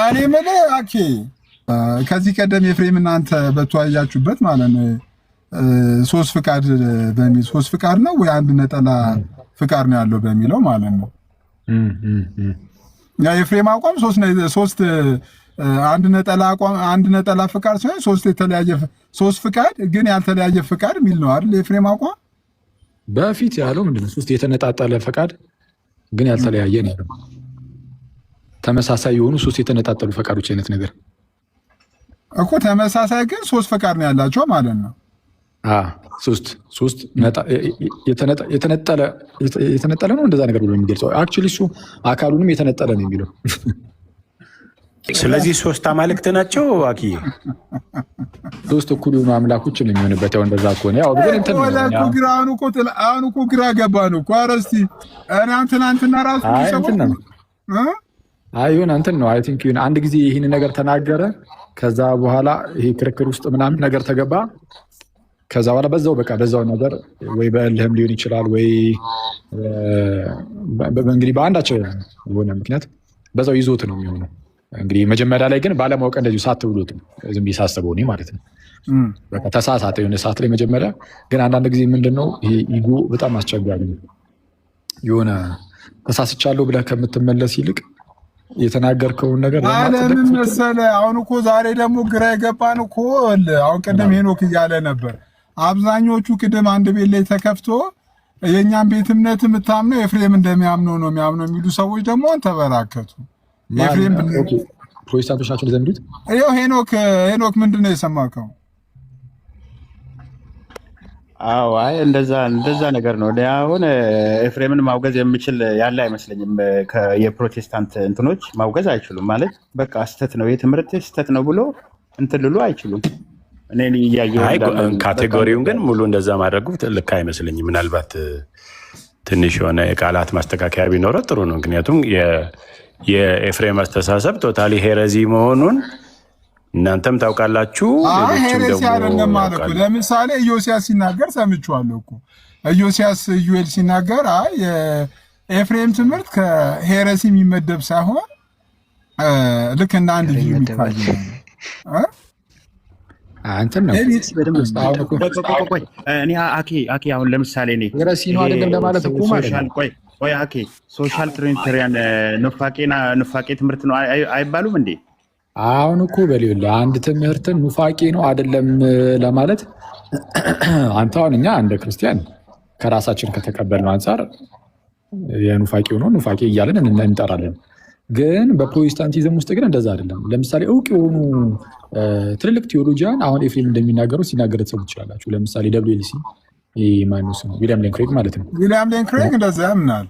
እኔ የምልህ አኬ ከዚህ ቀደም ኤፍሬም እናንተ በተወያያችሁበት ማለት ነው ሶስት ፍቃድ በሚል ሶስት ፍቃድ ነው ወይ አንድ ነጠላ ፍቃድ ነው ያለው በሚለው ማለት ነው። ያ ኤፍሬም አቋም ሶስት አንድ ነጠላ ፍቃድ ሳይሆን ሶስት ፍቃድ ግን ያልተለያየ ፍቃድ የሚል ነው አይደል? ኤፍሬም አቋም በፊት ያለው ምንድነው? ሶስት የተነጣጠለ ፍቃድ ግን ያልተለያየ ነው ያለው። ተመሳሳይ የሆኑ ሶስት የተነጣጠሉ ፈቃዶች አይነት ነገር እኮ ተመሳሳይ ግን ሶስት ፈቃድ ነው ያላቸው ማለት ነው። ሶስት የተነጠለ ነው እንደዛ ነገር ብሎ የሚገልጸው አክቹዋሊ እሱ አካሉንም የተነጠለ ነው የሚለው። ስለዚህ ሶስት አማልክት ናቸው አኪዬ፣ ሶስት እኩል የሆኑ አምላኮች ነው የሚሆንበት። ያው እንደዛ ከሆነ ያው ግን እንትን ነው አሁን እኮ ግራ ገባን እኮ። ኧረ እስኪ እኔ ትናንትና ራሱ ይሁን እንትን ነው አይ ቲንክ ይሁን አንድ ጊዜ ይህን ነገር ተናገረ። ከዛ በኋላ ይሄ ክርክር ውስጥ ምናምን ነገር ተገባ። ከዛ በኋላ በዛው ነገር ወይ በእልህም ሊሆን ይችላል ወይ እንግዲህ በአንዳቸው የሆነ ምክንያት በዛው ይዞት ነው የሚሆነው። እንግዲህ መጀመሪያ ላይ ግን ባለማወቅ እንደዚሁ ሳትብሎት ዝም ብዬ ሳስበው እኔ ማለት ነው በቃ ተሳሳተ የሆነ ሰዓት ላይ መጀመሪያ። ግን አንዳንድ ጊዜ ምንድነው ይሄ ኢጎ በጣም አስቸጋሪ ነው። የሆነ ተሳስቻለሁ ብለህ ከምትመለስ ይልቅ የተናገርከውን ነገር ለምን መሰለህ አሁን እኮ ዛሬ ደግሞ ግራ የገባን እኮ አሁን ቅድም ሄኖክ እያለ ነበር አብዛኞቹ ቅድም አንድ ቤት ላይ ተከፍቶ የእኛን ቤት እምነት የምታምነው ኤፍሬም እንደሚያምነው ነው የሚያምነው የሚሉ ሰዎች ደግሞ ተበራከቱ። ኤፍሬም ፕሮቴስታንቶች ናቸው እንደሚሉት። ይኸው ሄኖክ ምንድን ነው የሰማከው? አዎ አይ እንደዛ ነገር ነው። አሁን ኤፍሬምን ማውገዝ የሚችል ያለ አይመስለኝም። የፕሮቴስታንት እንትኖች ማውገዝ አይችሉም ማለት በቃ ስተት ነው የትምህርት ስተት ነው ብሎ እንትን ልሉ አይችሉም። እኔ ካቴጎሪውን ግን ሙሉ እንደዛ ማድረጉ ልክ አይመስለኝም። ምናልባት ትንሽ የሆነ የቃላት ማስተካከያ ቢኖረው ጥሩ ነው። ምክንያቱም የኤፍሬም አስተሳሰብ ቶታሊ ሄረዚ መሆኑን እናንተም ታውቃላችሁ። ሄረዚ አይደለም ማለት ነው። ለምሳሌ ኢዮስያስ ሲናገር ሰምቼዋለሁ እኮ ኢዮስያስ ዩኤል ሲናገር አይ የኤፍሬም ትምህርት ከሄረሲ የሚመደብ ሳይሆን ልክ እንደ አንድ ቪው የሚታይ ነው። አንተን ነው እኔ አኬ አሁን ለምሳሌ እኔ ሄረሲ ነው አይደለም ለማለት እኮ ማለት ነው። ቆይ አኬ ሶሻል ትሪኒታሪያን ኑፋቄ ትምህርት ነው አይባሉም እንዴ? አሁን እኮ በሌላ አንድ ትምህርትን ኑፋቄ ነው አይደለም ለማለት አንተ አሁን እኛ እንደ ክርስቲያን ከራሳችን ከተቀበልነው አንጻር የኑፋቄው ነው ኑፋቄ እያለን እንጠራለን። ግን በፕሮቴስታንቲዝም ውስጥ ግን እንደዛ አይደለም። ለምሳሌ እውቅ የሆኑ ትልልቅ ቴዎሎጂያን አሁን ኤፍሬም እንደሚናገሩ ሲናገር ተሰሙ ትችላላችሁ። ለምሳሌ WLC ማይነስ ነው ዊሊያም ሌን ክሬግ ማለት ነው። ዊሊያም ሌን ክሬግ እንደዛ ያምናል።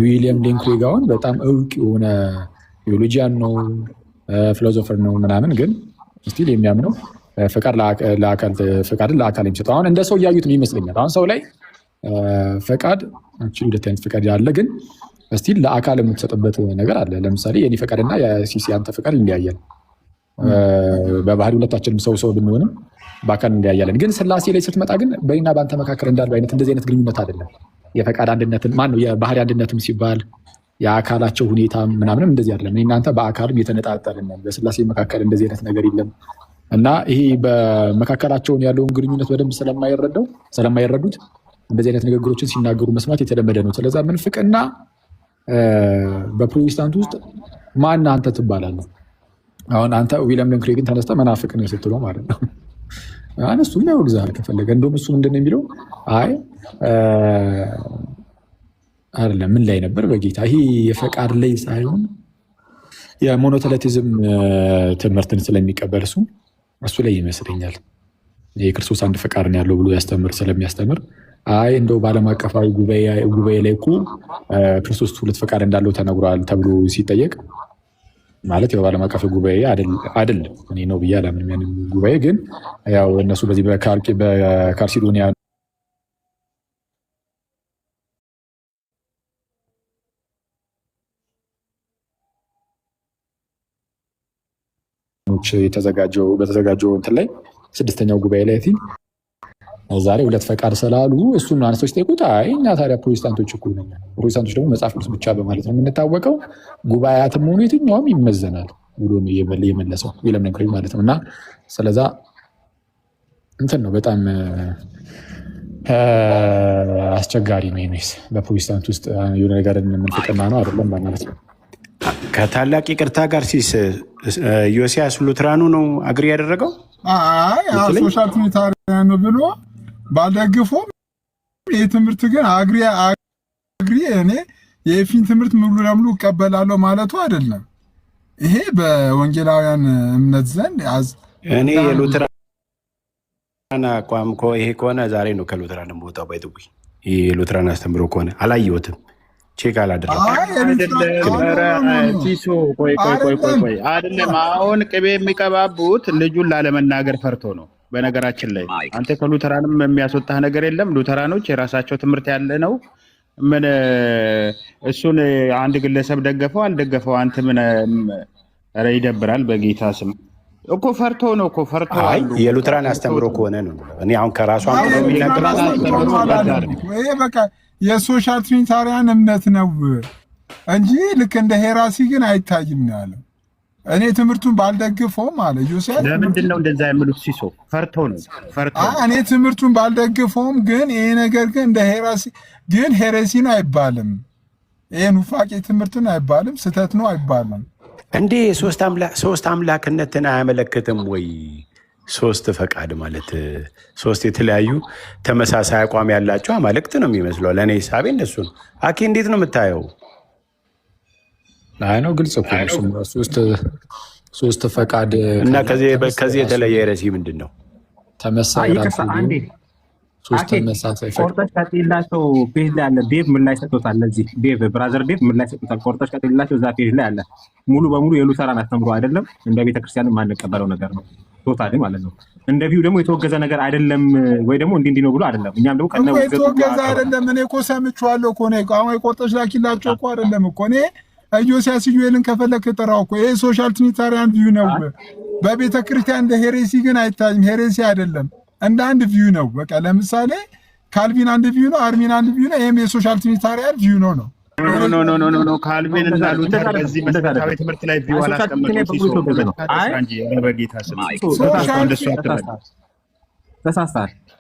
ዊሊያም ሌን ክሬግ አሁን በጣም እውቅ የሆነ ቴዎሎጂያን ነው፣ ፊሎዞፈር ነው ምናምን። ግን ስቲል የሚያምነው ፈቃድን ለአካል የሚሰጠው አሁን እንደ ሰው እያዩት ነው ይመስለኛል። አሁን ሰው ላይ ፈቃድ ሁለት አይነት ፈቃድ ያለ ግን ስቲል ለአካል የምትሰጥበት ነገር አለ። ለምሳሌ የኔ ፈቃድና የሲሲ አንተ ፈቃድ ይለያያል። በባህሪ ሁለታችንም ሰው ብንሆንም በአካል እንለያያለን። ግን ስላሴ ላይ ስትመጣ ግን በእኔና በአንተ መካከል እንዳለው አይነት እንደዚህ አይነት ግንኙነት አይደለም። የፈቃድ አንድነትን ማነው የባህሪ አንድነትም ሲባል የአካላቸው ሁኔታ ምናምንም እንደዚህ አይደለም። እናንተ በአካልም የተነጣጠልን ነን። በስላሴ መካከል እንደዚህ አይነት ነገር የለም እና ይሄ በመካከላቸውን ያለውን ግንኙነት በደንብ ስለማይረዱት እንደዚህ አይነት ንግግሮችን ሲናገሩ መስማት የተለመደ ነው። ስለዛ ምንፍቅና በፕሮቴስታንት ውስጥ ማን አንተ ትባላለህ? አሁን አንተ ዊሊያም ሌን ክሬግን ተነስተህ መናፍቅ ነው ስትለው ማለት ነው እሱም ያወግዛል ከፈለገ። እንደውም እሱ ምንድን ነው የሚለው አይ አይደለም ምን ላይ ነበር በጌታ ይሄ የፈቃድ ላይ ሳይሆን የሞኖቴሊቲዝም ትምህርትን ስለሚቀበል እሱ ላይ ይመስለኛል የክርስቶስ አንድ ፈቃድ ነው ያለው ብሎ ስለሚያስተምር አይ እንደው በዓለም አቀፋዊ ጉባኤ ላይ እኮ ክርስቶስ ሁለት ፈቃድ እንዳለው ተነግሯል ተብሎ ሲጠየቅ ማለት ያው በዓለም አቀፍ ጉባኤ አይደለም እኔ ነው ብዬ አላምንም። ያንን ጉባኤ ግን ያው እነሱ በዚህ በካልሲዶኒያ በተዘጋጀው እንትን ላይ ስድስተኛው ጉባኤ ላይ ዛሬ ሁለት ፈቃድ ስላሉ እሱን አንስተው ሲጠይቁት አይ እኛ ታዲያ ፕሮቴስታንቶች እኮ ነን። ፕሮቴስታንቶች ደግሞ መጽሐፍ ቅዱስ ብቻ በማለት ነው የምንታወቀው። ጉባኤያትም ሆኑ የትኛውም ይመዘናል። ሙሉን የመለሰው የለም ነገረኝ ማለት ነው። እና ስለዛ እንትን ነው በጣም አስቸጋሪ ነው። ይሄስ በፕሮቴስታንት ውስጥ የሆነ ነገር ምንፍቅና ነው አይደለም ማለት ነው። ከታላቅ ይቅርታ ጋር ሲስ ዮሲያስ ሉትራኑ ነው አግሪ ያደረገው። ሶሻል ትሪኒታሪያን ብሎ ባልደግፎም ይህ ትምህርት ግን አግሪ እኔ የኤፊን ትምህርት ሙሉ ለሙሉ እቀበላለሁ ማለቱ አይደለም። ይሄ በወንጌላውያን እምነት ዘንድ እኔ የሉትራን አቋም ይሄ ከሆነ ዛሬ ነው ከሉትራን ቦታው ባይጥጉ ይሄ የሉትራን አስተምሮ ከሆነ አላየሁትም፣ ቼክ አላደረኩም። አይደለም አሁን ቅቤ የሚቀባቡት ልጁን ላለመናገር ፈርቶ ነው። በነገራችን ላይ አንተ ከሉተራንም የሚያስወጣህ ነገር የለም። ሉተራኖች የራሳቸው ትምህርት ያለ ነው። ምን እሱን አንድ ግለሰብ ደገፈው አልደገፈው አንተ ምን ኧረ ይደብራል። በጌታ ስም እኮ ፈርቶ ነው እኮ ፈርቶ። አይ የሉትራን አስተምሮ ከሆነ ነው እኔ አሁን ከራሱ ይሄ በቃ የሶሻል ትሪኒታሪያን እምነት ነው እንጂ ልክ እንደ ሄራሲ ግን አይታይም ነው ያለው። እኔ ትምህርቱን ባልደግፈውም አለ ዮሴፍ። ለምንድን ነው እንደዛ የሚሉት? ሲሶ ፈርቶ ነው ፈርቶ። እኔ ትምህርቱን ባልደግፈውም ግን ይሄ ነገር ግን እንደ ሄራሲ ግን ሄሬሲ ነው አይባልም። ይሄ ኑፋቄ ትምህርትን አይባልም፣ ስተት ነው አይባልም። እንዴ ሶስት አምላክነትን አያመለክትም ወይ? ሶስት ፈቃድ ማለት ሶስት የተለያዩ ተመሳሳይ አቋም ያላቸው አማልክት ነው የሚመስለው። ለእኔ ሂሳቤ እንደሱ ነው። አኬ እንዴት ነው የምታየው? አይ ነው ግልጽ እኮ ሶስት ፈቃድ እና ከዚህ የተለየ ሄረሲ ምንድን ነው? ተመሳሳይ ሶስት ተመሳሳይ ቆርጠሽ ቀጥላቸው ፔጅ ላይ አለ። ዴቭ ምን ላይ ሰጥቶታል? ለዚህ ዴቭ ብራዘር ዴቭ ምን ላይ ሰጥቶታል? ቆርጠሽ ቀጥላቸው እዛ ፔጅ ላይ አለ። ሙሉ በሙሉ የሉተራን አስተምሮ አይደለም፣ እንደ ቤተክርስቲያን የማንቀበለው ነገር ነው። ቶታሊ ማለት ነው። እንደ ቪው ደግሞ የተወገዘ ነገር አይደለም ወይ ደግሞ እንዲህ ነው ብሎ አይደለም። እኛም ደግሞ ቀነው የተወገዘ አይደለም። እኔ እኮ ሰምቼዋለሁ እኮ ነው። አሁን የቆርጠሽ ላኪላቸው እኮ አይደለም እኮ እኔ ዮሲያስ ዩኤልን ከፈለክ ጥራው እኮ ይሄ ሶሻል ትሪኒታሪያን ቪው ነው። በቤተ ክርስቲያን እንደ ሄሬሲ ግን አይታይም። ሄሬሲ አይደለም፣ እንደ አንድ ቪው ነው። በቃ ለምሳሌ ካልቪን አንድ ቪው ነው፣ አርሚን አንድ ቪው ነው። ይሄም የሶሻል ትሪኒታሪያን ቪው ነው ነው ኖ ካልቪን እና ሉተር በዚህ መሰረታዊ ትምህርት ላይ ቪው አላስቀመጡም።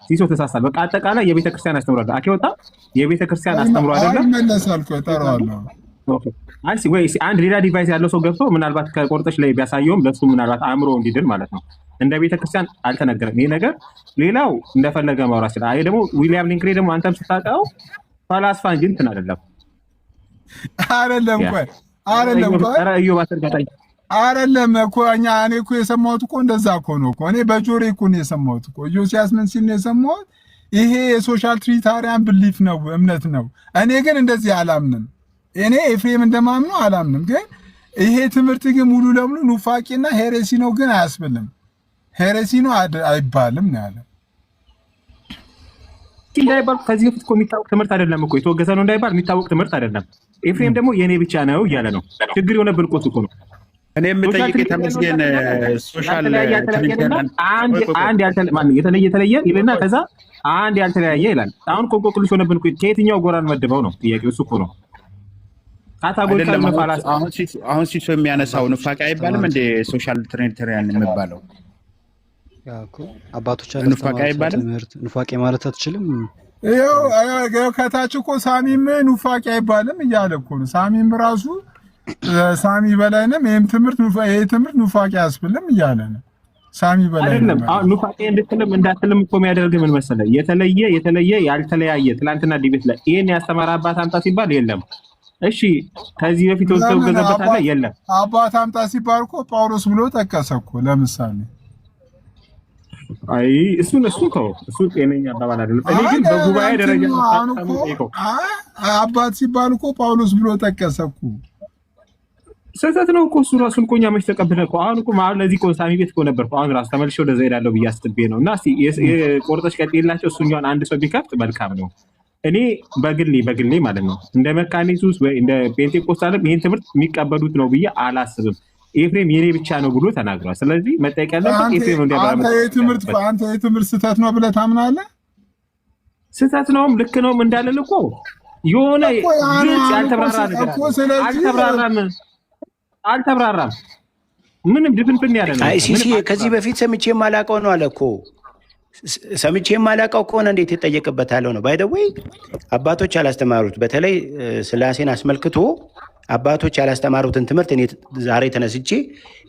ሲሶ ተሳሳል። በቃ አጠቃላይ የቤተ ክርስቲያን አስተምሯል። አኬ ወጣ የቤተ ክርስቲያን አስተምሮ አይደለም። መለሳል እኮ እጠራዋለሁ። ወይ አንድ ሌላ ዲቫይስ ያለው ሰው ገብቶ ምናልባት ከቆርጠሽ ላይ ቢያሳየውም ለሱ ምናልባት አእምሮ እንዲድን ማለት ነው። እንደ ቤተክርስቲያን አልተነገረም ይሄ ነገር። ሌላው እንደፈለገ ማውራት ይችላል። አይ ደግሞ ዊሊያም ሊንክሬ ደግሞ አንተም ስታውቀው ፈላስፋ እንጂ እንትን አይደለም እኮ እኔ እኮ የሰማሁት እኮ እንደዛ እኮ ነው እኮ እኔ በጆሮዬ እኮ ነው የሰማሁት እኮ ዮሲያስ ምን ሲል ነው የሰማሁት? ይሄ የሶሻል ትሪኒታሪያን ብሊፍ ነው እምነት ነው። እኔ ግን እንደዚህ አላምንም። እኔ ኤፍሬም እንደማምነው አላምንም። ግን ይሄ ትምህርት ግን ሙሉ ለሙሉ ኑፋቂና ሄሬሲ ነው ግን አያስብልም። ሄሬሲ ነው አይባልም ነው ያለ። እንዳይባል ከዚህ በፊት እኮ የሚታወቅ ትምህርት አይደለም እኮ የተወገዘ ነው እንዳይባል የሚታወቅ ትምህርት አይደለም። ኤፍሬም ደግሞ የኔ ብቻ ነው እያለ ነው። ችግር የሆነብን እኮ እኮ ነው። እኔ የምጠይቅ ተመስገን ሶሻል የተለየ ይልና ከዛ አንድ ያልተለያየ ይላል። አሁን እኮ እንቆቅልሽ ሆነብን እኮ ከየትኛው ጎራን መድበው ነው ጥያቄው። እሱ እኮ ነው። አሁን ሲሶ የሚያነሳው ኑፋቄ አይባልም እንደ ሶሻል ትሪኒታሪያን የሚባለው አባቶቻችን ኑፋቄ አይባልም። ኑፋቄ ማለት አትችልም። ይኸው ከታች እኮ ሳሚም ኑፋቄ አይባልም እያለ እኮ ነው። ሳሚም ራሱ ሳሚ በላይንም ይሄም ትምህርት ኑፋቄ አያስብልም እያለ ነው። ሳሚ በላይ አይደለም። ኑፋቄ እንድትልም እንዳትልም እኮ የሚያደርግ ምን መሰለህ? የተለየ ያልተለያየ ትላንትና ዲቤት ላይ ይሄን ያስተማረ አባት አምጣ ሲባል የለም። እሺ ከዚህ በፊት ወሰው ገዘበት አለ የለም። አባት አምጣ ሲባል እኮ ጳውሎስ ብሎ ጠቀሰ እኮ ለምሳሌ። አይ እሱ ጤነኛ አባባል አይደለም። እኔ ግን በጉባኤ ደረጃ አባት ሲባል እኮ ጳውሎስ ብሎ ጠቀሰ እኮ። ስህተት ነው እኮ እሱ ራሱን እኮ እኛ መች ተቀብለን እኮ አሁን እኮ ማለት ለዚህ እኮ ሳሚ ቤት እኮ ነበር። አሁን ራሱ ተመልሼ ወደዛ እሄዳለሁ ብዬ አስቤ ነው። እና እስኪ የቆርጠሽ ቀጥላቸው እሱኛውን አንድ ሰው ቢከፍት መልካም ነው። እኔ በግሌ ማለት ነው እንደ መካኒሱስ ወይ እንደ ፔንቴኮስታልም ይሄን ትምህርት የሚቀበሉት ነው ብዬ አላስብም። ኤፍሬም የኔ ብቻ ነው ብሎ ተናግሯል። ስለዚህ መጠየቅ ያለበት ኤፍሬም ነው። አንተ የትምህርት ስህተት ነው ብለህ ታምናለህ? ስህተት ነውም ልክ ነውም እንዳለን እኮ የሆነ ግልጽ ያልተብራራ ነገር አልተብራራም። ምንም ድፍንፍን ያለ ነው። አይ ሲሲ ከዚህ በፊት ሰምቼ የማላውቀው ነው አለ እኮ። ሰምቼ የማላውቀው ከሆነ እንዴት ይጠየቅበታል ነው? ባይ ዘ ዌይ አባቶች ያላስተማሩት በተለይ ስላሴን አስመልክቶ አባቶች ያላስተማሩትን ትምህርት እኔ ዛሬ ተነስቼ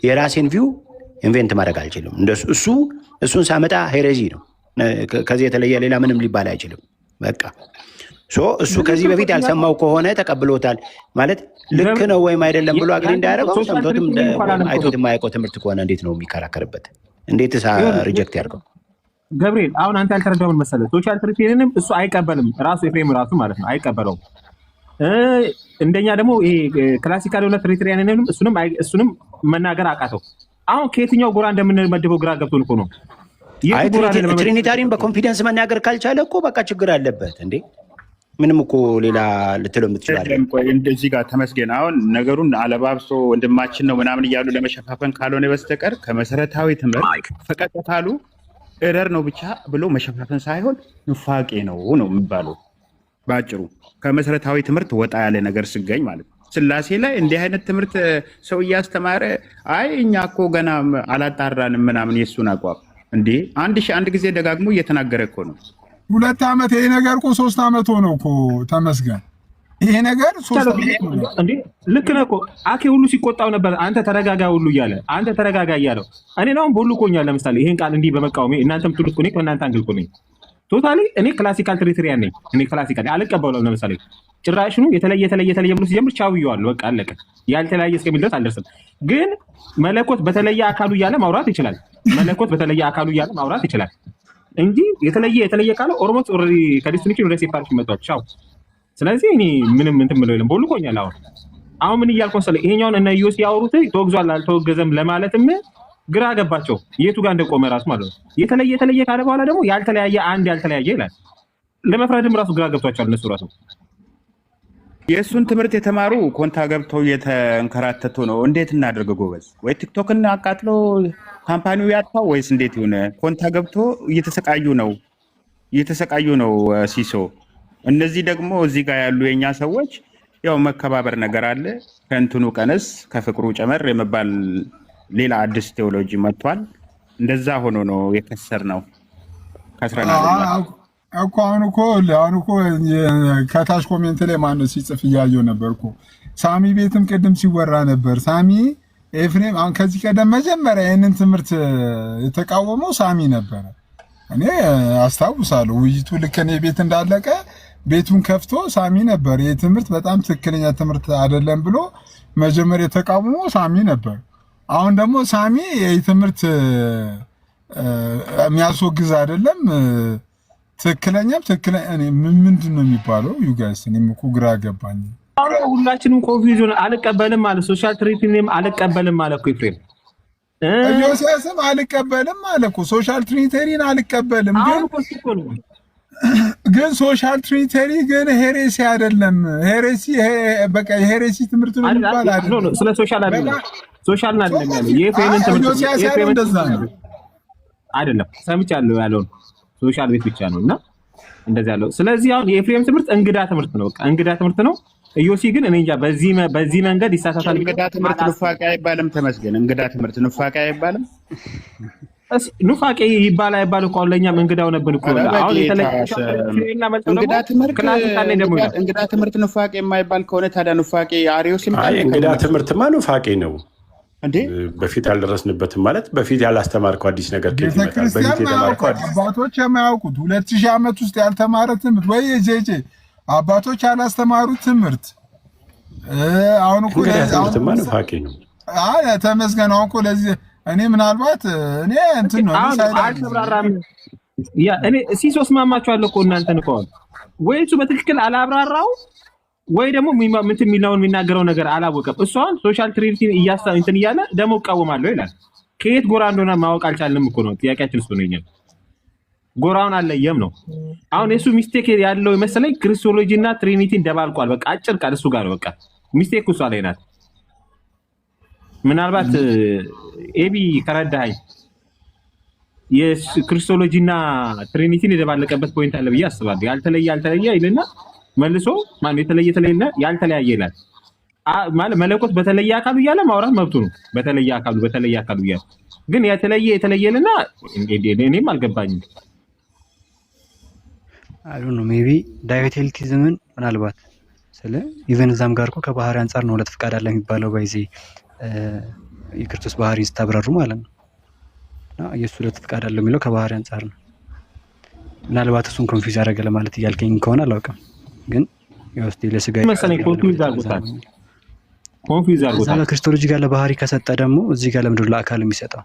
የራሴን ቪው ኢንቨንት ማድረግ አልችልም። እሱን ሳመጣ ሄሬዚ ነው። ከዚህ የተለየ ሌላ ምንም ሊባል አይችልም። በቃ እሱ ከዚህ በፊት ያልሰማው ከሆነ ተቀብሎታል ማለት ልክ ነው ወይም አይደለም ብሎ አግሪ እንዳያደርገው ሰምቶትም አይቶትም የማያውቀው ትምህርት ከሆነ እንዴት ነው የሚከራከርበት? እንዴት ሪጀክት ያድርገው? ገብርኤል አሁን አንተ ያልተረዳው ምን መሰለህ? ሶሻል ትሪቴሪያንም እሱ አይቀበልም። ራሱ ኤፍሬም ራሱ ማለት ነው አይቀበለውም። እንደኛ ደግሞ ይሄ ክላሲካል የሆነ ትሪቴሪያንም እሱንም መናገር አቃተው። አሁን ከየትኛው ጎራ እንደምንመድበው ግራ ገብቶን እኮ ነው። ትሪኒታሪን በኮንፊደንስ መናገር ካልቻለ እኮ በቃ ችግር አለበት እንዴ። ምንም እኮ ሌላ ልትለው የምትችላለን። እንደዚህ ጋር ተመስገን አሁን ነገሩን አለባብሶ ወንድማችን ነው ምናምን እያሉ ለመሸፋፈን ካልሆነ በስተቀር ከመሰረታዊ ትምህርት ፈቀቅ ካሉ ኤረር ነው ብቻ ብሎ መሸፋፈን ሳይሆን ኑፋቄ ነው የሚባለው። በአጭሩ ከመሰረታዊ ትምህርት ወጣ ያለ ነገር ሲገኝ ማለት ነው። ስላሴ ላይ እንዲህ አይነት ትምህርት ሰው እያስተማረ አይ እኛ እኮ ገና አላጣራንም ምናምን የእሱን አቋም እንዴ አንድ ጊዜ ደጋግሞ እየተናገረ እኮ ነው። 2 ዓመት ይሄ ነገር እኮ 3 ዓመት ሆነው እኮ ተመስገን። ይሄ ነገር 3 ዓመት ሆነው እንዴ ልክ ነህ እኮ አኬ ሁሉ ሲቆጣው ነበር። አንተ ተረጋጋ ሁሉ እያለ አንተ ተረጋጋ እያለው እኔ ነው ሁሉ ቆኛል። ለምሳሌ ይሄን ቃል እንዲህ በመቃወሜ እናንተም ትሉት እኔ ከእናንተ አንግል እኮ ነኝ። ቶታሊ እኔ ክላሲካል ትሪቴሪያን ነኝ። እኔ ክላሲካል አልቀበለውም። ለምሳሌ ጭራሽኑ የተለየ ብሎ ሲጀምር ቻው ይዋል በቃ አለቀ። ያልተለያየ እስከሚል ድረስ አልደርስም። ግን መለኮት በተለየ አካሉ እያለ ማውራት ይችላል። መለኮት በተለየ አካሉ እያለ ማውራት ይችላል እንጂ የተለየ ካለ ኦልሞስት ኦልሬዲ ከዲስቲንክሽን ወደ ሴፓሬሽን መጥቷል። ቻው። ስለዚህ እኔ ምንም እንትን ብለው የለም። ቦልቆኛል። አሁን ምን እያልኩ መሰለህ? ይሄኛውን እነ ዮሴ ያወሩት ተወግዟል አልተወገዘም ለማለትም ግራ ገባቸው። የቱ ጋር እንደቆመ ራሱ ማለት ነው። የተለየ ካለ በኋላ ደግሞ ያልተለያየ ይላል። ለመፍረድም ራሱ ግራ ገብቷቸዋል እነሱ ራሱ። የእሱን ትምህርት የተማሩ ኮንታ ገብተው እየተንከራተቱ ነው። እንዴት እናደርግ ጎበዝ? ወይ ቲክቶክን አቃጥሎ ካምፓኒው ያጥፋው ወይስ እንዴት ይሁን? ኮንታ ገብቶ እየተሰቃዩ ነው ሲሶ። እነዚህ ደግሞ እዚህ ጋር ያሉ የኛ ሰዎች ያው መከባበር ነገር አለ። ከእንትኑ ቀነስ ከፍቅሩ ጨመር የመባል ሌላ አዲስ ቴዎሎጂ መጥቷል። እንደዛ ሆኖ ነው የከሰር ነው ከስረናል እኮ። አሁን እኮ ከታች ኮሜንት ላይ ማነው ሲጽፍ እያየው ነበር እኮ። ሳሚ ቤትም ቅድም ሲወራ ነበር። ሳሚ ኤፍሬም አሁን ከዚህ ቀደም መጀመሪያ ይህንን ትምህርት የተቃወመው ሳሚ ነበረ። እኔ አስታውሳለሁ ውይይቱ ልክ እኔ ቤት እንዳለቀ ቤቱን ከፍቶ ሳሚ ነበር ይህ ትምህርት በጣም ትክክለኛ ትምህርት አይደለም ብሎ መጀመሪያ የተቃወመው ሳሚ ነበር። አሁን ደግሞ ሳሚ ይህ ትምህርት የሚያስወግዝ አይደለም ትክክለኛም ምንድን ነው የሚባለው? ዩጋይስ እኔም እኮ ግራ ገባኝ። ሁላችንም ኮንፊውዥን አልቀበልም ማለት ሶሻል ትሪቲንም አልቀበልም ማለት እኮ ኤፍሬም ኢዮስያስም አልቀበልም ማለት እኮ ሶሻል ትሪቲን አልቀበልም ግን ሶሻል ትሪቲ ግን ሄሬሲ አይደለም። ሄሬሲ በቃ የሄሬሲ ትምህርት ነው የሚባል አይደለም። ስለ ሶሻል አይደለም ሶሻል አይደለም ያለው የኤፍሬምን ትምህርት የኤፍሬምን እንደዛ ነው አይደለም ሰምቻለሁ ያለውን ሶሻል ቤት ብቻ ነው እና እንደዚህ ያለው። ስለዚህ አሁን የኤፍሬም ትምህርት እንግዳ ትምህርት ነው፣ በቃ እንግዳ ትምህርት ነው። ኢዮሲ ግን እኔ እንጃ በዚህ መንገድ ይሳሳታል። እንግዳ ትምህርት ኑፋቄ አይባልም። ተመስገን እንግዳ ትምህርት ኑፋቄ አይባልም። ኑፋቄ ይባል አይባል እኮ ለኛም እንግዳው ነብን እኮ። አሁን እንግዳ ትምህርት ኑፋቄ የማይባል ከሆነ ታዲያ ኑፋቄ አሪዮስም እንግዳ ትምህርትማ ኑፋቄ ነው እንዴ? በፊት ያልደረስንበትም ማለት በፊት ያላስተማርከው አዲስ ነገር አባቶች የማያውቁት 2000 ዓመት ውስጥ ያልተማረ ትምህርት ወይ ጄጄ አባቶች ያላስተማሩት ትምህርት አሁን እኮ ኑፋቄ ነው። ተመስገን አሁን እኮ ለዚህ እኔ ምናልባት እኔ እንትን ነው አልተብራራም። እኔ ሲሶስ ማማቸዋለሁ እኮ እናንተን እኮ ወይ እሱ በትክክል አላብራራው ወይ ደግሞ ምንትን የሚናገረው ነገር አላወቀም። እሷን ሶሻል ትሪቲን እንትን እያለ ደግሞ እቃወማለሁ ይላል። ከየት ጎራ እንደሆነ ማወቅ አልቻልንም እኮ ነው ጥያቄያችን። እሱ ነው ጎራውን አለየም ነው። አሁን የሱ ሚስቴክ ያለው መሰለኝ ክሪስቶሎጂ እና ትሪኒቲን ደባልቋል። በቃ አጭር ቃል እሱ ጋር በቃ ሚስቴክ እሷ ላይ ናት። ምናልባት ኤቢ ከረዳኸኝ የክሪስቶሎጂ እና ትሪኒቲን የደባለቀበት ፖይንት አለ ብዬ አስባለሁ። ያልተለየ ይልና መልሶ ማን የተለየና ያልተለያየ ይላል። ማለት መለኮት በተለየ አካሉ እያለ ማውራት መብቱ ነው። በተለየ አካሉ እያለ ግን የተለየልና እኔም አልገባኝም። አይ ዶንት ኖ ሜቢ ዳይቴልቲዝምን ምናልባት ስለ ኢቨን እዛም ጋር እኮ ከባህሪ አንጻር ነው ሁለት ፍቃድ አለ የሚባለው ባይዚ የክርስቶስ ባህሪ ስታብራሩ ማለት ነው። እና ኢየሱስ ሁለት ፍቃድ አለ የሚለው ከባህሪ አንጻር ነው። ምናልባት እሱን ኮንፊውዝ ያደረገ ለማለት እያልከኝ ከሆነ አላውቅም። ግን ያው እስቲ ለስጋ መሰለኝ ኮንፊውዝ አድርጎታል። እዛ በክርስቶሎጂ ጋር ለባህሪ ከሰጠ ደግሞ እዚህ ጋር ለምንድን ነው ለአካል የሚሰጠው?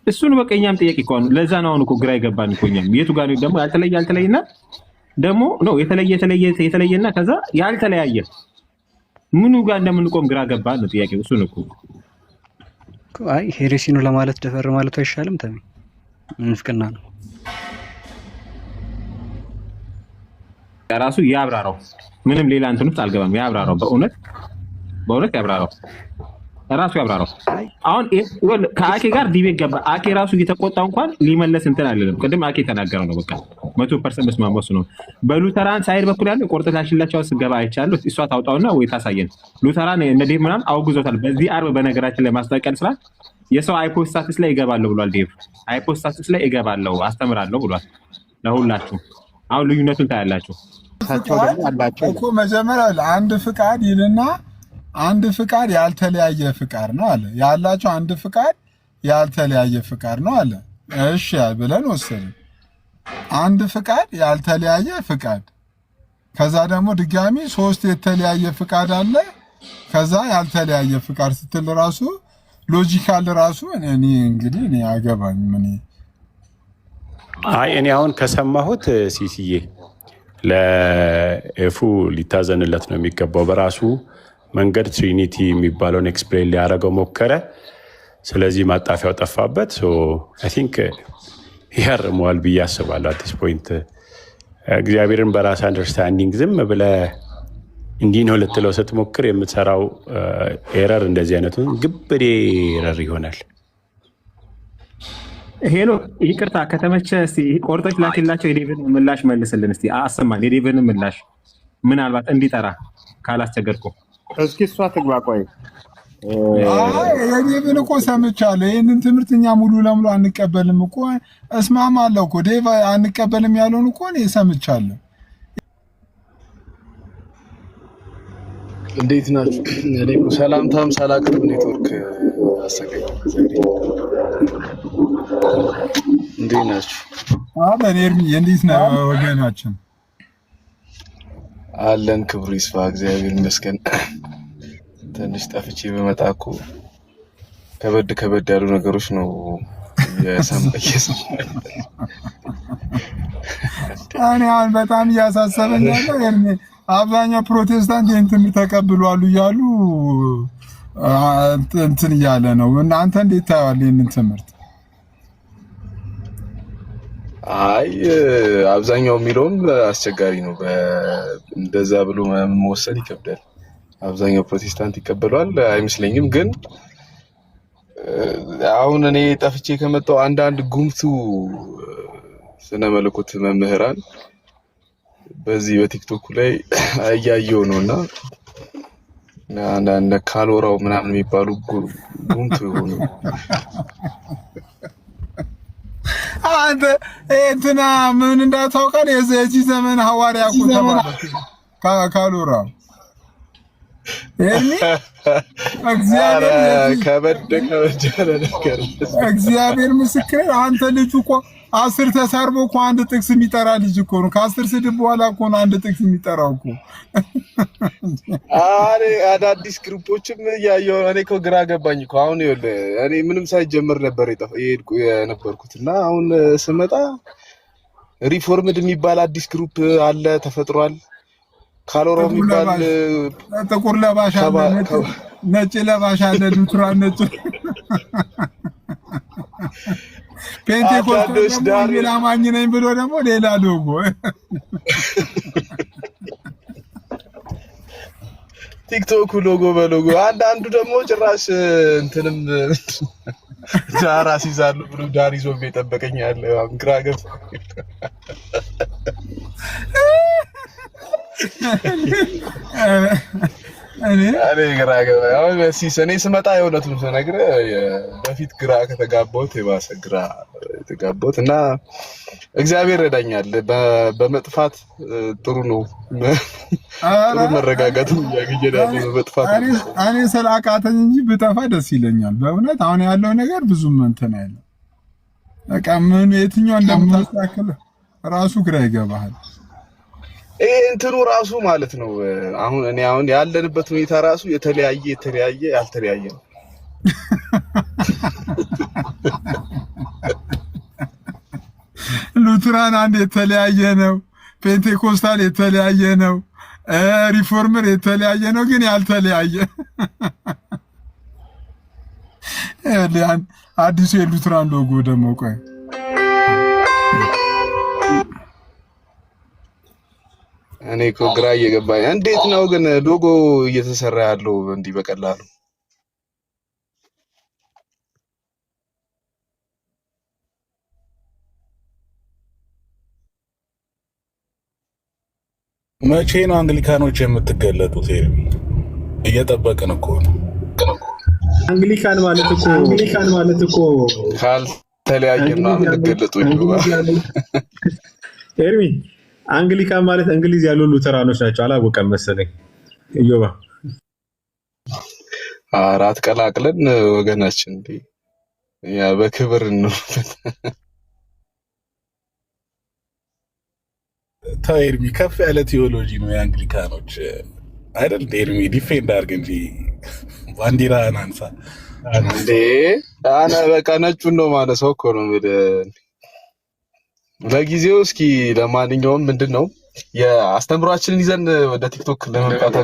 እሱን በቃ እኛም ጥያቄ እኮ ነው። ለዛ ነው አሁን እኮ ግራ ይገባን እኮ እኛም የቱ ጋር ነው ደግሞ ያልተለየና ደግሞ ነው የተለየና ከዛ ያልተለያየ ምኑ ጋር እንደምንቆም ግራ ገባን ነው ጥያቄው። እሱን እኮ አይ ሄሬሲ ነው ለማለት ደፈር ማለቱ አይሻልም? ተሚ ምንፍቅና ነው ራሱ ያብራራው። ምንም ሌላ እንትን ውስጥ አልገባም። ያብራራው በእውነት ያብራራው ራሱ ያብራራው። አሁን ከአኬ ጋር ዲቤት ገባ። አኬ ራሱ እየተቆጣው እንኳን ሊመለስ እንትን አይደለም። ቅድም አኬ ተናገረው ነው በቃ 100% መስማማት ነው። በሉተራን ሳይድ በኩል ያለው ቆርጠታሽላቸው ስገባ አይቻለሁ። እሷ ታውጣውና ወይ ታሳየን። ሉተራን እነ ዴቭ ምናምን አውግዞታል። በዚህ አርብ በነገራችን ላይ ማስታወቂያ ስራ የሰው ሃይፖስታሲስ ላይ እገባለሁ ብሏል። ዴቭ ሃይፖስታሲስ ላይ እገባለሁ አስተምራለሁ ብሏል ለሁላችሁ። አሁን ልዩነቱን ታያላችሁ እኮ መጀመሪያ አንድ ፍቃድ ይልና አንድ ፍቃድ ያልተለያየ ፍቃድ ነው አለ። ያላቸው አንድ ፍቃድ ያልተለያየ ፍቃድ ነው አለ። እሺ ብለን ወሰድን። አንድ ፍቃድ ያልተለያየ ፍቃድ፣ ከዛ ደግሞ ድጋሚ 3 የተለያየ ፍቃድ አለ። ከዛ ያልተለያየ ፍቃድ ስትል ራሱ ሎጂካል ራሱ እኔ እንግዲህ እኔ አገባኝም። እኔ አሁን ከሰማሁት ሲሲዬ ለኤፉ ሊታዘንለት ነው የሚገባው። በራሱ መንገድ ትሪኒቲ የሚባለውን ኤክስፕሌን ሊያደርገው ሞከረ። ስለዚህ ማጣፊያው ጠፋበት። አይ ቲንክ ያርመዋል ብዬ አስባለሁ። አዲስ ፖይንት እግዚአብሔርን በራስ አንደርስታንዲንግ ዝም ብለህ እንዲህ ነው ልትለው ስትሞክር የምትሰራው ኤረር እንደዚህ አይነቱን ግብዴ ኤረር ይሆናል። ሄሎ ይቅርታ ከተመቸ እስቲ ቆርጠች ላኪላቸው። የዴቭን ምላሽ መልስልን እስቲ አሰማን። የዴቭን ምላሽ ምናልባት እንዲጠራ ካላስቸገርኩ እስኪ እሷ ትግባ። ቆይ የዴቭን እኮ ሰምቻለሁ። ይህንን ትምህርት እኛ ሙሉ ለሙሉ አንቀበልም እኮ እስማማለሁ እኮ ዴቭ አንቀበልም ያለውን እኮ እኔ ሰምቻለሁ። እንዴት ናችሁ? እኔ ሰላምታም ሳላቅርብ ኔትወርክ አሰገኝ። እንዴት ናችሁ? አለን ኤርሚ፣ እንዴት ነው ወገናችን? አለን ክብሩ ይስፋ እግዚአብሔር ይመስገን። ትንሽ ጠፍቼ በመጣ እኮ ከበድ ያሉ ነገሮች ነው እኔ አሁን በጣም እያሳሰበኝ ያለው ኤርሚ አብዛኛው ፕሮቴስታንት ይህን ትምህርት ተቀብሏሉ እያሉ እንትን እያለ ነው። እናንተ እንዴት ታያዋል ይህንን ትምህርት? አይ አብዛኛው የሚለውም አስቸጋሪ ነው። እንደዛ ብሎ መወሰን ይከብዳል። አብዛኛው ፕሮቴስታንት ይቀበሏል አይመስለኝም። ግን አሁን እኔ ጠፍቼ ከመጣሁ አንዳንድ ጉምቱ ስነ መለኮት መምህራን በዚህ በቲክቶክ ላይ እያየሁ ነውና አንዳንድ ካሎራው ምናምን የሚባሉ ጉምቱ ይሆኑ አንተ እንትና ምን እንዳታውቃል የዚህ ዘመን ሐዋርያ እኮ ተባለ ካሎራው ኤርሚ እግዚአብሔር ምስክር አንተ ልጅ እኮ 10 ተሳርቦ እኮ አንድ ጥቅስ የሚጠራ ልጅ እኮ ነው። ከ10 ስድብ በኋላ እኮ ነው አንድ ጥቅስ የሚጠራው እኮ። አዳዲስ ግሩፖችም እያየሁ እኔ እኮ ግራ ገባኝ እኮ። አሁን ይኸውልህ እኔ ምንም ሳይጀምር ነበር የነበርኩትና አሁን ስመጣ ሪፎርምድ የሚባል አዲስ ግሩፕ አለ ተፈጥሯል። ካሎሮ የሚባል ጥቁር ለባሽ አለ፣ ነጭ ለባሽ አለ፣ ሉትራን ነጭ ፔንቴኮስት ዳር አማኝ ነኝ ብሎ ደግሞ ሌላ ሎጎ ቲክቶክ ሎጎ በሎጎ አንዳንዱ ደግሞ ጭራሽ እንትንም ዳር አስይዛሉ ብሎ ዳር ይዞ የሚጠበቀኝ ያለ ግራ ገብቶ እኔ ግራ ገባኝ። አሁን እኔ ስመጣ የእውነቱን ስነግርህ በፊት ግራ ከተጋባሁት የባሰ ግራ የተጋባሁት እና እግዚአብሔር ይረዳኛል። በመጥፋት ጥሩ ነው፣ ጥሩ መረጋጋት ያገኘን ያለው በመጥፋት። እኔ ስላቃተኝ እንጂ ብጠፋ ደስ ይለኛል በእውነት። አሁን ያለው ነገር ብዙም እንትን አይደለም። በቃ ምን የትኛው እንደምታስተካክል ራሱ ግራ ይገባሃል። እንትኑ ራሱ ማለት ነው። አሁን ያለንበት ሁኔታ ራሱ የተለያየ ያልተለያየ ነው። ሉትራን አንድ የተለያየ ነው፣ ፔንቴኮስታል የተለያየ ነው፣ ሪፎርመር የተለያየ ነው፣ ግን ያልተለያየ አዲሱ የሉትራን ሎጎ ደግሞ ቆይ እኔ እኮ ግራ እየገባኝ እንዴት ነው ግን ሎጎ እየተሰራ ያለው እንዲህ በቀላሉ? መቼ ነው አንግሊካኖች የምትገለጡት? እየጠበቅን እኮ ነው። አንግሊካን ማለት እኮ ካልተለያየና የምትገለጡ ኤርሚ አንግሊካን ማለት እንግሊዝ ያሉ ሉተራኖች ናቸው። አላወቀም መሰለኝ እዮባ። አራት ቀላቅለን ወገናችን እንዴ ያ በክብር ነው። ተው ኤርሚ፣ ከፍ ያለ ቴዎሎጂ ነው የአንግሊካኖች አይደል? ኤርሚ ዲፌንድ አድርግ እንጂ ባንዲራህን አንሳ እንዴ። አና በቃ ነጩን ነው ማለት ሰው እኮ ነው። ለጊዜው እስኪ ለማንኛውም ምንድነው የአስተምሯችንን ይዘን ወደ ቲክቶክ ለመምጣት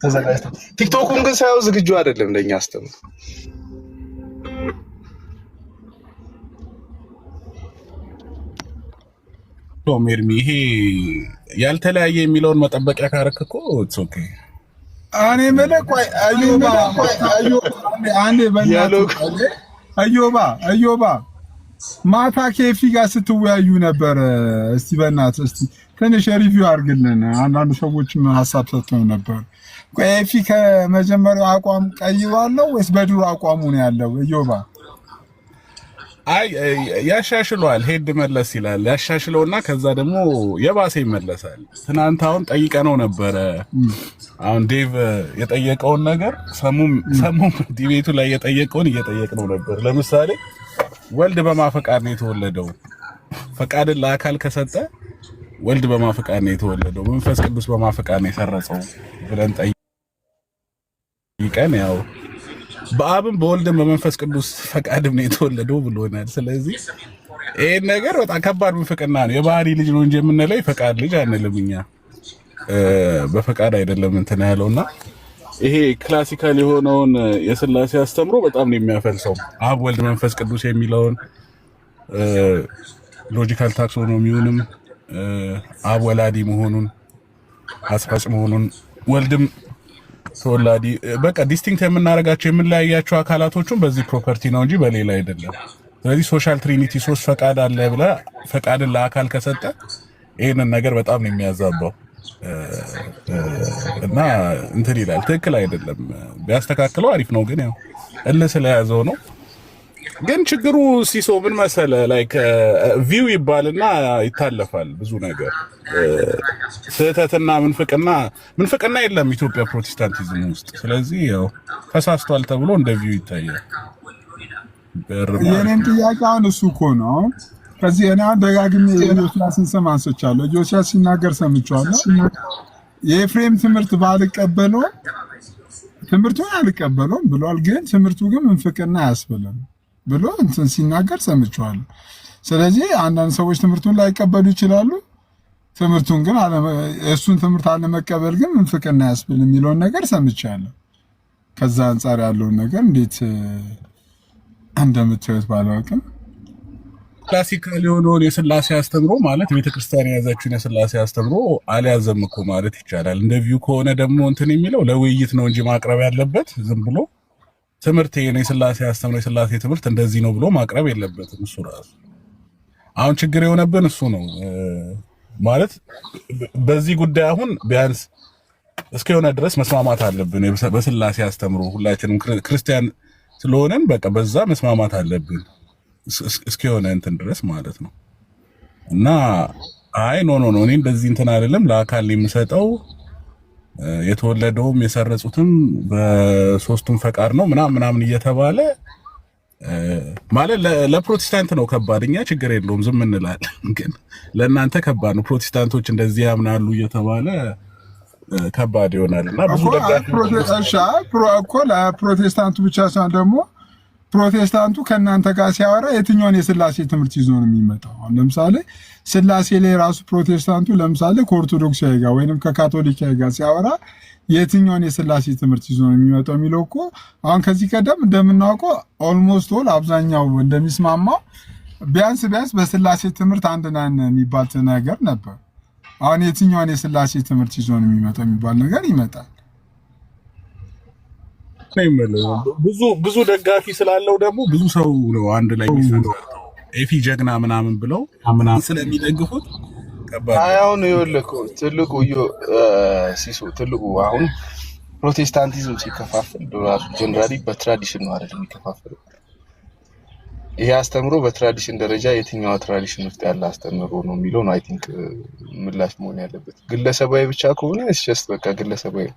ተዘጋጅተን፣ ቲክቶኩን ግን ሳይው ዝግጁ አይደለም ለኛ አስተምሮ። ኤርሚ ይሄ ያልተለያየ የሚለውን መጠበቂያ ካረክ እኮ ኢትስ ኦኬ። እኔ መለቆ አዮባ ማታ ኬፊ ጋር ስትወያዩ ነበር። እስቲ በእናትህ እስቲ ትንሽ ሪቪው አድርግልን። አንዳንድ ሰዎችም ሀሳብ ሰጥተው ነበር። ኬፊ ከመጀመሪያው አቋም ቀይሯል ወይስ በድሮ አቋሙ ነው ያለው? አዮባ አይ ያሻሽለዋል። ሄድ መለስ ይላል ያሻሽለውና ከዛ ደግሞ የባሰ ይመለሳል። ትናንት አሁን ጠይቀነው ነበረ። አሁን ዴቭ የጠየቀውን ነገር ሰሙም ዲቤቱ ላይ የጠየቀውን እየጠየቅነው ነበር። ለምሳሌ ወልድ በማፈቃድ ነው የተወለደው። ፈቃድን ለአካል ከሰጠ ወልድ በማፈቃድ ነው የተወለደው፣ መንፈስ ቅዱስ በማፈቃድ ነው የሰረጸው ብለን ጠይቀን ያው በአብም በወልድም በመንፈስ ቅዱስ ፈቃድም ነው የተወለደው ብሎናል። ስለዚህ ይሄን ነገር በጣም ከባድ ምንፍቅና ነው። የባህሪ ልጅ ነው እንጂ የምንለው ፈቃድ ልጅ አንልም እኛ። በፈቃድ አይደለም እንትን ያለውና ይሄ ክላሲካል የሆነውን የሥላሴ አስተምሮ በጣም ነው የሚያፈልሰው። አብ ወልድ መንፈስ ቅዱስ የሚለውን ሎጂካል ታክሶኖሚውንም አብ ወላዲ መሆኑን አስፋጭ መሆኑን ወልድም ተወላዲ በቃ ዲስቲንክት የምናደርጋቸው የምንለያያቸው አካላቶቹን በዚህ ፕሮፐርቲ ነው እንጂ በሌላ አይደለም። ስለዚህ ሶሻል ትሪኒቲ ሶስት ፈቃድ አለ ብለ ፈቃድን ለአካል ከሰጠ ይሄንን ነገር በጣም ነው የሚያዛባው እና እንትን ይላል። ትክክል አይደለም። ቢያስተካክለው አሪፍ ነው፣ ግን ያው እልህ ስለያዘው ነው። ግን ችግሩ ሲሶ ምን መሰለ ላይክ ቪው ይባልና ይታለፋል ብዙ ነገር። ስህተትና ምንፍቅና የለም ኢትዮጵያ ፕሮቴስታንቲዝም ውስጥ። ስለዚህ ያው ተሳስቷል ተብሎ እንደ ቪው ይታያል። የኔም ጥያቄ አሁን እሱ እኮ ነው። ከዚህ እኔ አሁን ደጋግሜ ዮሴያስን ስም አንስቻለሁ። ዮሴያስ ሲናገር ሰምቼዋለሁ። የኤፍሬም ትምህርት ባልቀበለው ትምህርቱን አልቀበለውም ብሏል። ግን ትምህርቱ ግን ምንፍቅና አያስብልም ብሎ እንትን ሲናገር ሰምቼዋለሁ። ስለዚህ አንዳንድ ሰዎች ትምህርቱን ላይቀበሉ ይችላሉ። ትምህርቱን ግን እሱን ትምህርት አለመቀበል ግን ምንፍቅና አያስብልም የሚለውን ነገር ሰምቻለሁ። ከዛ አንጻር ያለውን ነገር እንዴት እንደምታዩት ባላውቅም ክላሲካል የሆነውን የሥላሴ አስተምሮ ማለት ቤተክርስቲያን የያዘችውን የሥላሴ አስተምሮ አልያዘም እኮ ማለት ይቻላል። እንደ ቪው ከሆነ ደግሞ እንትን የሚለው ለውይይት ነው እንጂ ማቅረብ ያለበት ዝም ብሎ ትምህርት የኔ የሥላሴ አስተምሮ የሥላሴ ትምህርት እንደዚህ ነው ብሎ ማቅረብ የለበትም። እሱ ራሱ አሁን ችግር የሆነብን እሱ ነው ማለት በዚህ ጉዳይ አሁን ቢያንስ እስከሆነ ድረስ መስማማት አለብን። በስላሴ አስተምሮ ሁላችንም ክርስቲያን ስለሆነን በቃ በዛ መስማማት አለብን እስከሆነ እንትን ድረስ ማለት ነው። እና አይ ኖ እኔ እንደዚህ እንትን አይደለም ለአካል የምሰጠው የተወለደውም የሰረጹትም በሶስቱም ፈቃድ ነው ምናምን እየተባለ ማለት ለፕሮቴስታንት ነው ከባድ። እኛ ችግር የለውም ዝም እንላለን፣ ግን ለእናንተ ከባድ ነው። ፕሮቴስታንቶች እንደዚህ ያምናሉ እየተባለ ከባድ ይሆናል። እና ብዙ እኮ ለፕሮቴስታንቱ ብቻ ሳይሆን ደግሞ ፕሮቴስታንቱ ከእናንተ ጋር ሲያወራ የትኛውን የስላሴ ትምህርት ይዞ ነው የሚመጣው? ለምሳሌ ስላሴ ላይ ራሱ ፕሮቴስታንቱ ለምሳሌ ከኦርቶዶክሳዊ ጋር ወይንም ከካቶሊካዊ ጋር ሲያወራ የትኛውን የስላሴ ትምህርት ይዞ ነው የሚመጣው የሚለው እኮ አሁን ከዚህ ቀደም እንደምናውቀው ኦልሞስት ኦል አብዛኛው እንደሚስማማው ቢያንስ በስላሴ ትምህርት አንድ ነን የሚባል ነገር ነበር። አሁን የትኛውን የስላሴ ትምህርት ይዞ ነው የሚመጣው የሚባል ነገር ይመጣል። ብዙ ደጋፊ ስላለው ደግሞ ብዙ ሰው ነው አንድ ላይ የሚሰጠው ኤፊ ጀግና ምናምን ብለው ስለሚደግፉት አሁን ይኸውልህ ትልቁ ትልቁ አሁን ፕሮቴስታንቲዝም ሲከፋፈል ራሱ ጀነራሊ በትራዲሽን ነው አይደል የሚከፋፈለው። ይሄ አስተምሮ በትራዲሽን ደረጃ የትኛው ትራዲሽን ውስጥ ያለ አስተምሮ ነው የሚለው ነው አይ ቲንክ ምላሽ መሆን ያለበት። ግለሰባዊ ብቻ ከሆነ እሺ በቃ ግለሰባዊ፣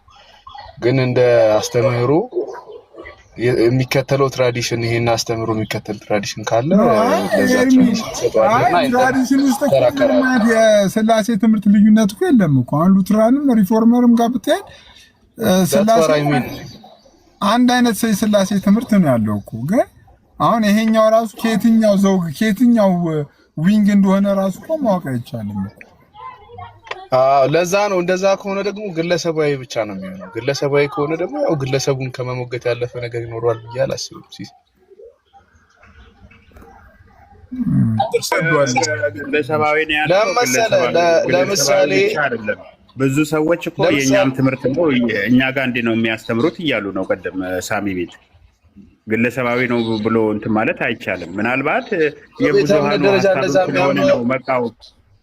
ግን እንደ አስተምሮ የሚከተለው ትራዲሽን ይሄን አስተምሮ የሚከተል ትራዲሽን ካለ ትራዲሽን ውስጥ የስላሴ ትምህርት ልዩነት እኮ የለም እኮ። አሁን ሉትራንም ሪፎርመርም ጋር ብትሄድ ስላሴ አንድ አይነት የስላሴ ትምህርት ነው ያለው እኮ። ግን አሁን ይሄኛው ራሱ ከየትኛው ዘውግ ከየትኛው ዊንግ እንደሆነ ራሱ እኮ ማወቅ አይቻልም። ለዛ ነው እንደዛ ከሆነ ደግሞ ግለሰባዊ ብቻ ነው የሚሆነው። ግለሰባዊ ከሆነ ደግሞ ያው ግለሰቡን ከመሞገት ያለፈ ነገር ይኖረዋል ብዬ አላስብም። ለምሳሌ ብዙ ሰዎች እኮ የእኛም ትምህርት ነው እኛ ጋር እንዲህ ነው የሚያስተምሩት እያሉ ነው። ቀደም ሳሚ ቤት ግለሰባዊ ነው ብሎ እንትን ማለት አይቻልም። ምናልባት የብዙሃኑ ሀሳብ ስለሆነ ነው መቃወም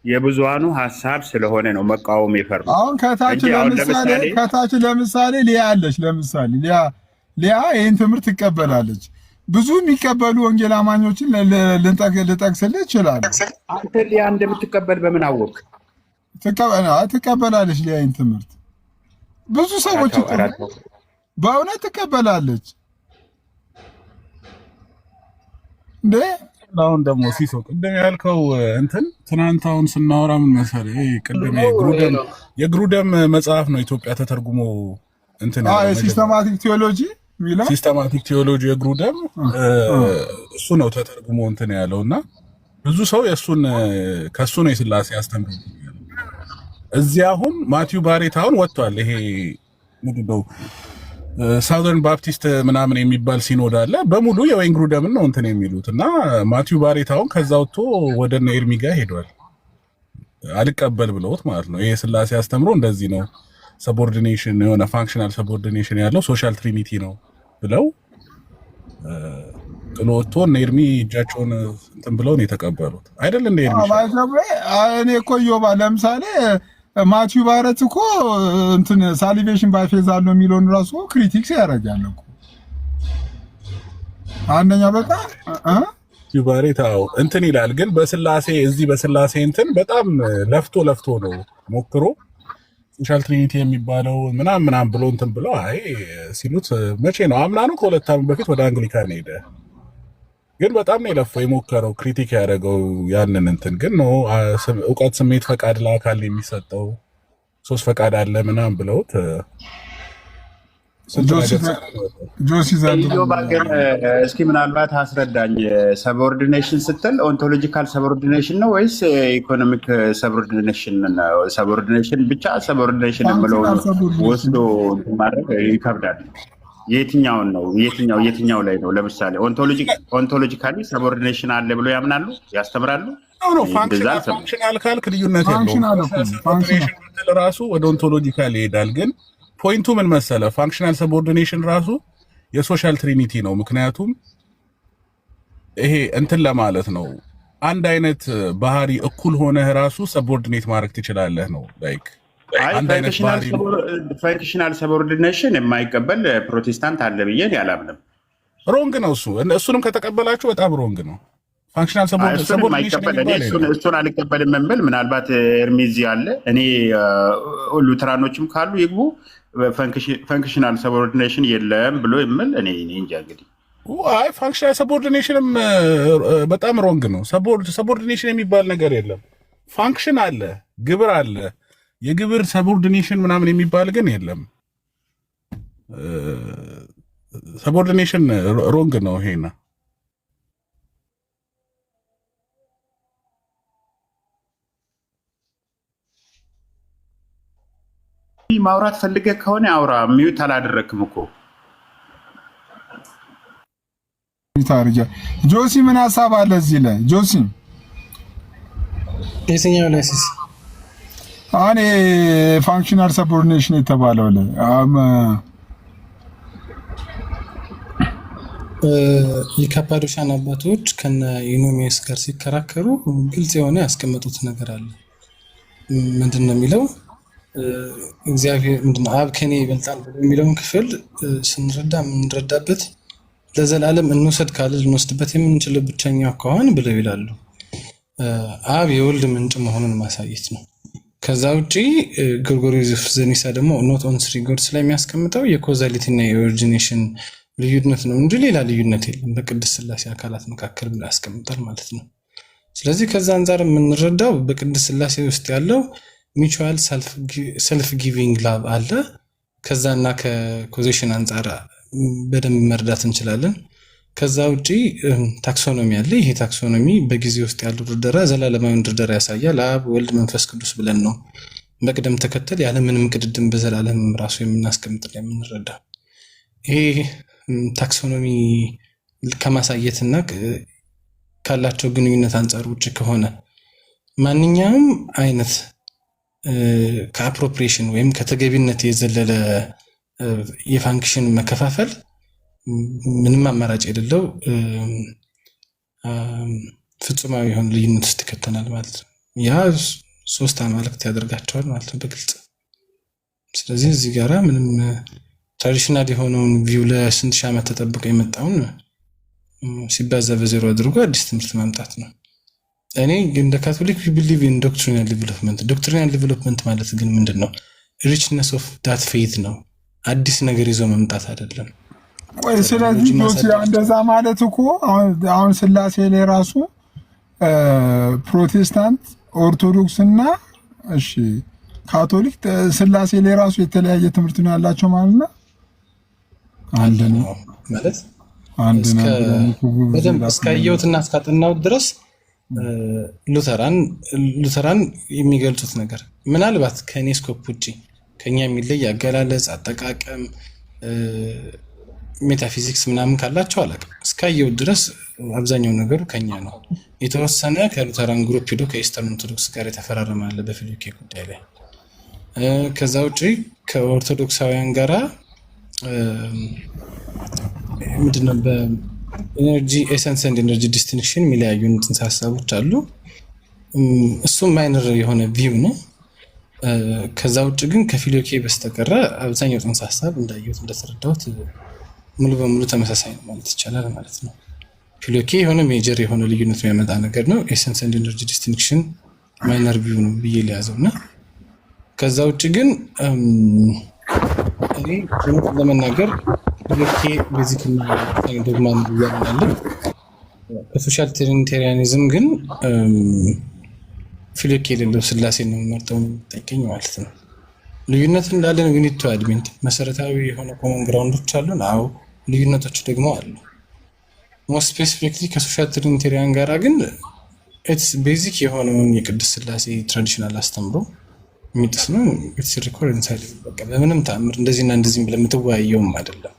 የብዙሃኑ ሀሳብ ስለሆነ ነው መቃወም የፈሩት። አሁን ከታች ለምሳሌ ሊያ አለች። ለምሳሌ ሊያ ይህን ትምህርት ትቀበላለች። ብዙ የሚቀበሉ ወንጌል አማኞችን ልጠቅስልህ ይችላል። አንተ ሊያ እንደምትቀበል በምን አወቅ? ትቀበላለች። ሊያ ይህን ትምህርት ብዙ ሰዎች በእውነት ትቀበላለች እንዴ? አሁን ደግሞ ሲሶ ቅድም ያልከው እንትን ትናንት አሁን ስናወራ ምን መሰለህ ቅድም የግሩደም መጽሐፍ ነው ኢትዮጵያ ተተርጉሞ እንትን ሲስተማቲክ ቲዮሎጂ ሚላ ሲስተማቲክ ቲዮሎጂ የግሩደም እሱ ነው ተተርጉሞ እንትን ያለውና ብዙ ሰው ከሱ ነው የስላሴ አስተምሮ እዚህ አሁን ማቲው ባሬት አሁን ወጥቷል። ይሄ ምንድነው ሳውዘርን ባፕቲስት ምናምን የሚባል ሲኖድ አለ። በሙሉ የወይን ግሩደምን ነው እንትን የሚሉት እና ማቲው ባሬታውን ከዛ ወጥቶ ወደ እነ ኤርሚ ጋር ሄዷል። አልቀበል ብለውት ማለት ነው። ይሄ ስላሴ አስተምሮ እንደዚህ ነው፣ ሰቦርዲኔሽን የሆነ ፋንክሽናል ሰቦርዲኔሽን ያለው ሶሻል ትሪኒቲ ነው ብለው ጥሎ ወጥቶ እነ ኤርሚ እጃቸውን እንትን ብለው ነው የተቀበሉት አይደል? እንደ ኤርሚ እኔ እኮ ዮባ ለምሳሌ ማቲው ባረት እኮ እንትን ሳሊቬሽን ባይፌዝ አለው የሚለውን ራሱ ክሪቲክስ ያደርጋል እኮ አንደኛ በጣም ማቲው ባሬት እንትን ይላል። ግን በስላሴ በስላሴ እንትን በጣም ለፍቶ ነው ሞክሮ ሶሻል ትሪኒቲ የሚባለው ምናምን ብሎ እንትን ብለው አይ ሲሉት መቼ ነው አምና ነው ከሁለት ዓመት በፊት ወደ አንግሊካን ሄደ። ግን በጣም ነው የለፈው የሞከረው ክሪቲክ ያደረገው ያንን እንትን ግን ነው እውቀት፣ ስሜት፣ ፈቃድ ለአካል የሚሰጠው 3 ፈቃድ አለ ምናምን ብለውት እስኪ ምናልባት አስረዳኝ። ሰቦርዲኔሽን ስትል ኦንቶሎጂካል ሰቦርዲኔሽን ነው ወይስ ኢኮኖሚክ ሰቦርዲኔሽን ነው? ሰቦርዲኔሽን ብቻ ሰቦርዲኔሽን የምለው ወስዶ ማድረግ ይከብዳል። የትኛውን ነው የትኛው ላይ ነው? ለምሳሌ ኦንቶሎጂካሊ ሰቦርዲኔሽን አለ ብሎ ያምናሉ ያስተምራሉ? ፋንክሽናል ካልክ ልዩነት የለውም። ራሱ ወደ ኦንቶሎጂካል ይሄዳል። ግን ፖይንቱ ምን መሰለ? ፋንክሽናል ሰቦርዲኔሽን ራሱ የሶሻል ትሪኒቲ ነው። ምክንያቱም ይሄ እንትን ለማለት ነው አንድ አይነት ባህሪ እኩል ሆነህ ራሱ ሰቦርዲኔት ማድረግ ትችላለህ ነው። ላይክ አይ አንድ አይነት ባህሪ ነው። ፈንክሽናል ሰቦርዲኔሽን የማይቀበል ፕሮቴስታንት አለ ብዬ እኔ አላምንም። ሮንግ ነው እሱ። እሱንም ከተቀበላችሁ በጣም ሮንግ ነው። ፋንክሽናል ሰቦርዲኔሽን እሱን አልቀበልም የምል ምናልባት ኤርሚዚ አለ። እኔ ሉተራኖችም ካሉ ይግቡ። ፈንክሽናል ሰቦርዲኔሽን የለም ብሎ የምል እኔ እንጃ እንግዲህ። አይ ፋንክሽናል ሰቦርዲኔሽንም በጣም ሮንግ ነው። ሰቦርዲኔሽን የሚባል ነገር የለም። ፋንክሽን አለ፣ ግብር አለ። የግብር ሰቦርዲኔሽን ምናምን የሚባል ግን የለም። ሰቦርዲኔሽን ሮንግ ነው ይሄና ማውራት ፈልገህ ከሆነ አውራ። ሚዩት አላደረክም እኮ ጆሲ ምን ሀሳብ አለ እዚህ ላይ? ጆሲ የትኛው ላይ ሲስ አኔ ፋንክሽናል ሰቦርዲኔሽን የተባለው ላይ የካፓዶሻን አባቶች ከነ ኢኖሚስ ጋር ሲከራከሩ ግልጽ የሆነ ያስቀመጡት ነገር አለ። ምንድን ነው የሚለው? እግዚአብሔር ምንድነው አብ ከኔ ይበልጣል የሚለውን ክፍል ስንረዳ የምንረዳበት ለዘላለም እንውሰድ ካለ ልንወስድበት የምንችለው ብቸኛው ከሆነ ብለው ይላሉ። አብ የወልድ ምንጭ መሆኑን ማሳየት ነው። ከዛ ውጪ ግሪጎሪዮስ ዘኒሳ ደግሞ ኖት ኦን ስሪ ጎድስ ላይ የሚያስቀምጠው የኮዛሊቲ እና የኦሪጂኔሽን ልዩነት ነው እንጂ ሌላ ልዩነት የለም በቅድስት ሥላሴ አካላት መካከል ብሎ ያስቀምጣል ማለት ነው። ስለዚህ ከዛ አንጻር የምንረዳው በቅድስት ሥላሴ ውስጥ ያለው ሚቹዋል ሰልፍ ጊቪንግ ላቭ አለ። ከዛና ከኮዜሽን አንጻር በደንብ መርዳት እንችላለን። ከዛ ውጪ ታክሶኖሚ አለ። ይሄ ታክሶኖሚ በጊዜ ውስጥ ያለው ድርደራ ዘላለማዊ ድርደራ ያሳያል። አብ፣ ወልድ፣ መንፈስ ቅዱስ ብለን ነው በቅደም ተከተል ያለ ምንም ቅድድም በዘላለም ራሱ የምናስቀምጥ የምንረዳ። ይሄ ታክሶኖሚ ከማሳየትና ካላቸው ግንኙነት አንጻር ውጭ ከሆነ ማንኛውም አይነት ከአፕሮፕሪዬሽን ወይም ከተገቢነት የዘለለ የፋንክሽን መከፋፈል ምንም አማራጭ የሌለው ፍጹማዊ የሆነ ልዩነት ውስጥ ይከተናል ማለት ነው። ያ ሶስት አማልክት ያደርጋቸዋል ማለት ነው በግልጽ። ስለዚህ እዚህ ጋራ ምንም ትራዲሽናል የሆነውን ቪው ለስንት ሺህ ዓመት ተጠብቆ የመጣውን ሲባዛ በዜሮ አድርጎ አዲስ ትምህርት ማምጣት ነው። እኔ እንደ ካቶሊክ ቢሊቭ ኢን ዶክትሪናል ዲቨሎፕመንት። ዶክትሪናል ዲቨሎፕመንት ማለት ግን ምንድን ነው? ሪችነስ ኦፍ ዳት ፌት ነው። አዲስ ነገር ይዞ መምጣት አይደለም። ቆይ ስለዚህ ጆሲ እንደዛ ማለት እኮ አሁን ስላሴ ላይ ራሱ ፕሮቴስታንት፣ ኦርቶዶክስ እና እሺ ካቶሊክ ስላሴ ላይ ራሱ የተለያየ ትምህርት ነው ያላቸው ማለት ነው። አንድ ነው ማለት አንድ ነው። በደንብ እስካየሁትና እስካጠናሁት ድረስ ሉተራን የሚገልጹት ነገር ምናልባት ከኔ ስኮፕ ውጪ ከኛ የሚለይ አገላለጽ፣ አጠቃቀም፣ ሜታፊዚክስ ምናምን ካላቸው አላውቅም። እስካየሁት ድረስ አብዛኛው ነገሩ ከኛ ነው። የተወሰነ ከሉተራን ግሩፕ ሄዶ ከኢስተርን ኦርቶዶክስ ጋር የተፈራረመ አለ በፊሎኬ ጉዳይ ላይ። ከዛ ውጪ ከኦርቶዶክሳውያን ጋራ ምንድነው በኤነርጂ ኤሰንስ ኤንድ ኤነርጂ ዲስቲንክሽን የሚለያዩ ጽንሰ ሀሳቦች አሉ። እሱም ማይነር የሆነ ቪው ነው። ከዛ ውጭ ግን ከፊሎኬ በስተቀረ አብዛኛው ጽንሰ ሀሳብ እንዳየሁት እንደተረዳሁት ሙሉ በሙሉ ተመሳሳይ ነው ማለት ይቻላል ማለት ነው። ፊሎኬ የሆነ ሜጀር የሆነ ልዩነት የሚያመጣ ነገር ነው። ኤሰንስ ኤንድ ኤነርጂ ዲስቲንክሽን ማይነር ቪው ነው ብዬ ሊያዘውና ከዛ ውጭ ግን እኔ ለመናገር ፊሎኬ ቤዚክ ዶግማ ያምናል። በሶሻል ትሪኒቴሪያኒዝም ግን ፊሎኬ የሌለው ስላሴ ነው መርጠው የሚጠቀኝ ማለት ነው። ልዩነት እንዳለን ዊ ኒድ ቱ አድሚት መሰረታዊ የሆነ ኮመን ግራውንዶች አሉን። አዎ ልዩነቶች ደግሞ አሉ። ሞስት ስፔሲፊክሊ ከሶሻል ትሪኒቴሪያን ጋራ ግን ኢትስ ቤዚክ የሆነውን የቅድስት ስላሴ ትራዲሽናል አስተምሮ የሚጥስ ነው። ኢትስ ሪኮርድ ኢንሳይድ በቃ በምንም ተአምር እንደዚህና እንደዚህም ብለህ የምትወያየውም አይደለም።